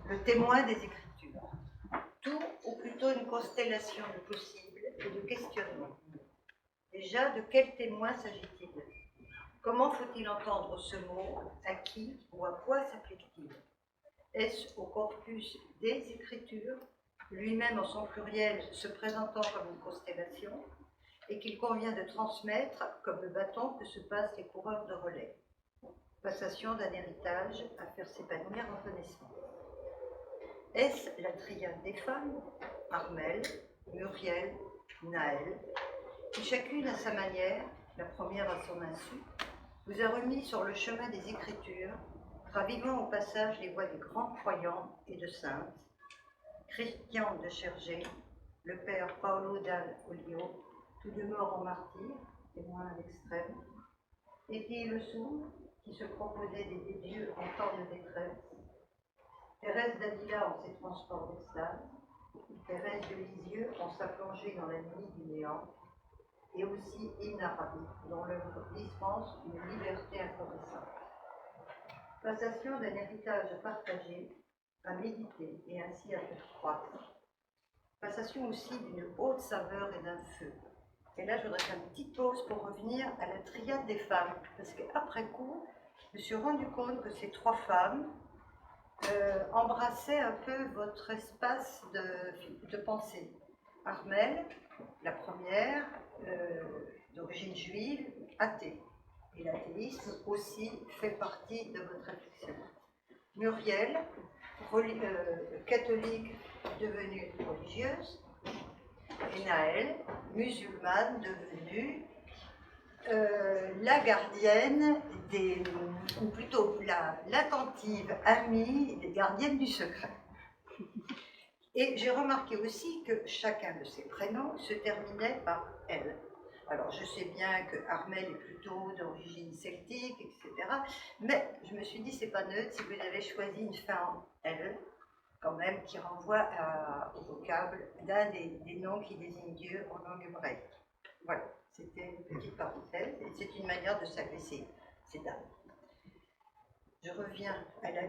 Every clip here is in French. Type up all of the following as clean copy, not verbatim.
le témoin des Écritures. Tout, ou plutôt une constellation de possibles et de questionnements. Déjà, de quel témoin s'agit-il? Comment faut-il entendre ce mot? À qui ou à quoi s'applique-t-il? Est-ce au corpus des Écritures, lui-même en son pluriel se présentant comme une constellation, et qu'il convient de transmettre comme le bâton que se passent les coureurs de relais? Passation d'un héritage à faire s'épanouir en connaissance. Est-ce la triade des femmes, Armelle, Muriel, Naël, qui chacune à sa manière, la première à son insu, vous a remis sur le chemin des Écritures, ravivant au passage les voix des grands croyants et de saintes, Christian de Chergé, le père Paolo dal Olio, tous deux morts en martyr, témoin à l'extrême, Étienne le Sourd, qui se proposait des dieux en temps de détresse, Thérèse d'Avila en ses transports d'extase, Thérèse de Lisieux en sa plongée dans la nuit du néant, et aussi Ibn Arabi, dont l'œuvre dispense une liberté incandescente. Passation d'un héritage à partager, à méditer et ainsi à faire croître. Passation aussi d'une haute saveur et d'un feu. Et là, je voudrais faire une petite pause pour revenir à la triade des femmes, parce qu'après coup, je me suis rendu compte que ces trois femmes embrassaient un peu votre espace de pensée. Armelle, la première, d'origine juive, athée. Et l'athéisme aussi fait partie de votre réflexion. Muriel, catholique devenue religieuse, et Naël, musulmane devenue la gardienne ou plutôt l'attentive amie des gardiennes du secret. Et j'ai remarqué aussi que chacun de ces prénoms se terminait par elle. Alors je sais bien que Armelle est plutôt d'origine celtique, etc. Mais je me suis dit, c'est pas neutre si vous avez choisi une fin en elle, quand même, qui renvoie au vocable d'un des noms qui désigne Dieu en langue hébraïque. Voilà, c'était une petite parenthèse, et c'est une manière de s'agresser ces dames. Je reviens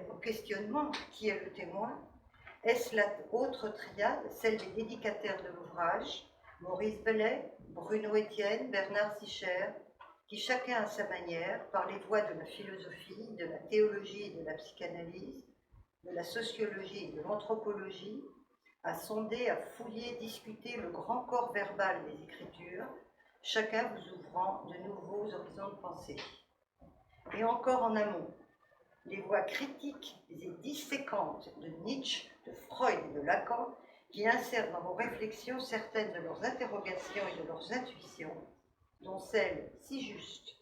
au questionnement, qui est le témoin? Est-ce la autre triade, celle des dédicataires de l'ouvrage, Maurice Bellet, Bruno Etienne, Bernard Sicher, qui chacun à sa manière, par les voies de la philosophie, de la théologie et de la psychanalyse, de la sociologie et de l'anthropologie, a sondé, a fouillé, discuté le grand corps verbal des Écritures, chacun vous ouvrant de nouveaux horizons de pensée. Et encore en amont, les voix critiques et disséquentes de Nietzsche, de Freud et de Lacan, qui insèrent dans vos réflexions certaines de leurs interrogations et de leurs intuitions, dont celle, si juste,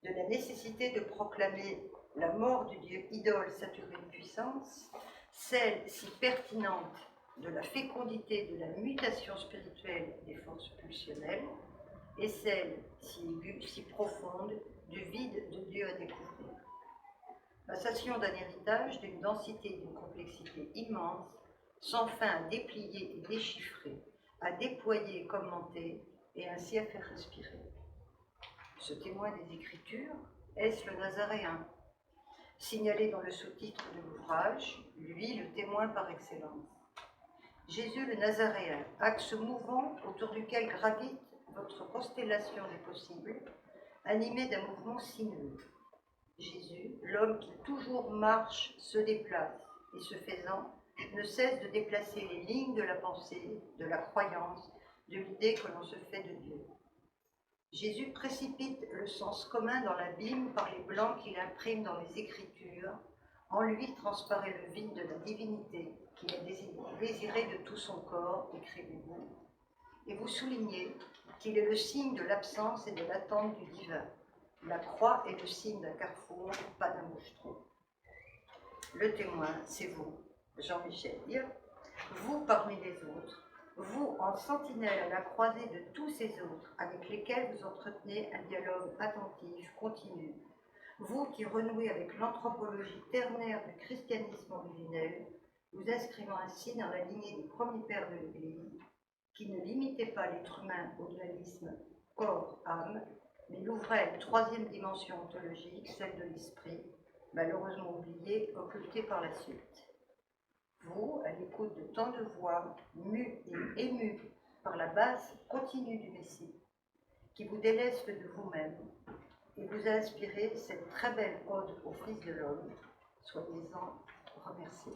de la nécessité de proclamer la mort du dieu idole saturé de puissance, celle si pertinente de la fécondité de la mutation spirituelle des forces pulsionnelles, et celle si aiguë, si profonde du vide de Dieu à découvrir. Passation d'un héritage, d'une densité et d'une complexité immense, sans fin à déplier et déchiffrer, à déployer et commenter, et ainsi à faire respirer. Ce témoin des Écritures, est-ce le Nazaréen? Signalé dans le sous-titre de l'ouvrage, lui le témoin par excellence. Jésus le Nazaréen, axe mouvant autour duquel gravite votre constellation des possibles, animé d'un mouvement sinueux. Jésus, l'homme qui toujours marche, se déplace, et ce faisant, ne cesse de déplacer les lignes de la pensée, de la croyance, de l'idée que l'on se fait de Dieu. Jésus précipite le sens commun dans l'abîme par les blancs qu'il imprime dans les Écritures. En lui transparaît le vide de la divinité qu'il a désiré de tout son corps, écrivez-vous. Et vous soulignez qu'il est le signe de l'absence et de l'attente du divin. La croix est le signe d'un carrefour, pas d'un moucheron. Le témoin, c'est vous, Jean-Michel Dire, vous parmi les autres, vous en sentinelle à la croisée de tous ces autres avec lesquels vous entretenez un dialogue attentif, continu, vous qui renouez avec l'anthropologie ternaire du christianisme originel, vous inscrivant ainsi dans la lignée des premiers pères de l'Église, qui ne limitaient pas l'être humain au dualisme corps-âme, mais l'ouvrait à une troisième dimension ontologique, celle de l'esprit, malheureusement oubliée, occultée par la suite. vous, à l'écoute de tant de voix, mues et émues par la basse continue du récit, qui vous déleste de vous-même et vous a inspiré cette très belle ode au Fils de l'homme. Soyez-en remerciés.